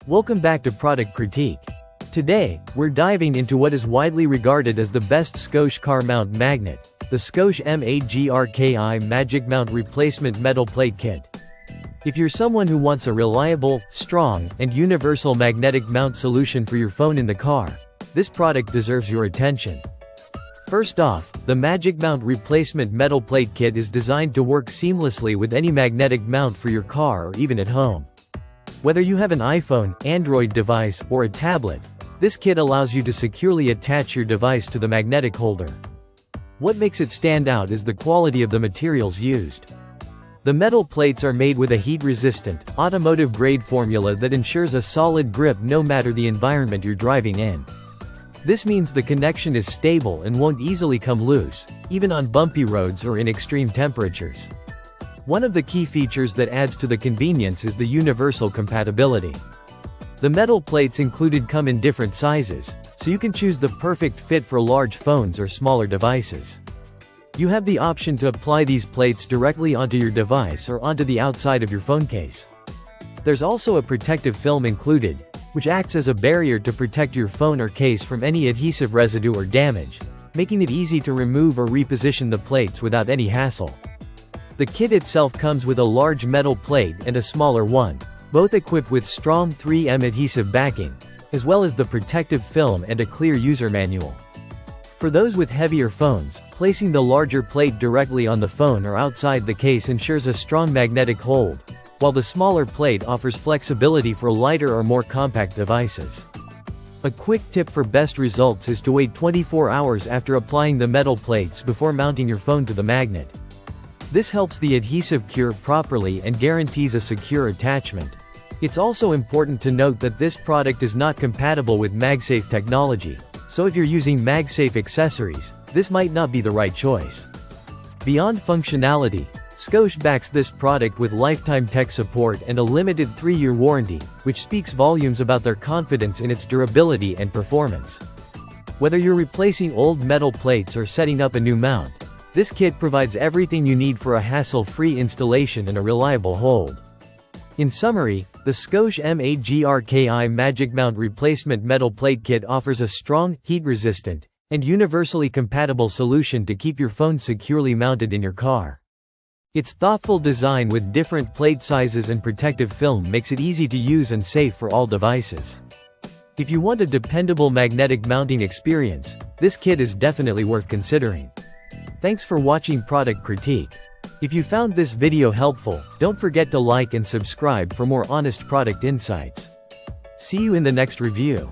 Welcome back to Product Critique. Today, we're diving into what is widely regarded as the best Scosche Car Mount Magnet, the Scosche MAGRKI MagicMount Replacement Metal Plate Kit. If you're someone who wants a reliable, strong, and universal magnetic mount solution for your phone in the car, this product deserves your attention. First off, the MagicMount Replacement Metal Plate Kit is designed to work seamlessly with any magnetic mount for your car or even at home. Whether you have an iPhone, Android device, or a tablet, this kit allows you to securely attach your device to the magnetic holder. What makes it stand out is the quality of the materials used. The metal plates are made with a heat-resistant, automotive-grade formula that ensures a solid grip no matter the environment you're driving in. This means the connection is stable and won't easily come loose, even on bumpy roads or in extreme temperatures. One of the key features that adds to the convenience is the universal compatibility. The metal plates included come in different sizes, so you can choose the perfect fit for large phones or smaller devices. You have the option to apply these plates directly onto your device or onto the outside of your phone case. There's also a protective film included, which acts as a barrier to protect your phone or case from any adhesive residue or damage, making it easy to remove or reposition the plates without any hassle. The kit itself comes with a large metal plate and a smaller one, both equipped with strong 3M adhesive backing, as well as the protective film and a clear user manual. For those with heavier phones, placing the larger plate directly on the phone or outside the case ensures a strong magnetic hold, while the smaller plate offers flexibility for lighter or more compact devices. A quick tip for best results is to wait 24 hours after applying the metal plates before mounting your phone to the magnet. This helps the adhesive cure properly and guarantees a secure attachment. It's also important to note that this product is not compatible with MagSafe technology, so if you're using MagSafe accessories, this might not be the right choice. Beyond functionality, Scosche backs this product with lifetime tech support and a limited 3-year warranty, which speaks volumes about their confidence in its durability and performance. Whether you're replacing old metal plates or setting up a new mount, this kit provides everything you need for a hassle-free installation and a reliable hold. In summary, the Scosche MAGRKI MagicMount Replacement Metal Plate Kit offers a strong, heat-resistant, and universally compatible solution to keep your phone securely mounted in your car. Its thoughtful design with different plate sizes and protective film makes it easy to use and safe for all devices. If you want a dependable magnetic mounting experience, this kit is definitely worth considering. Thanks for watching Product Critique. If you found this video helpful, don't forget to like and subscribe for more honest product insights. See you in the next review.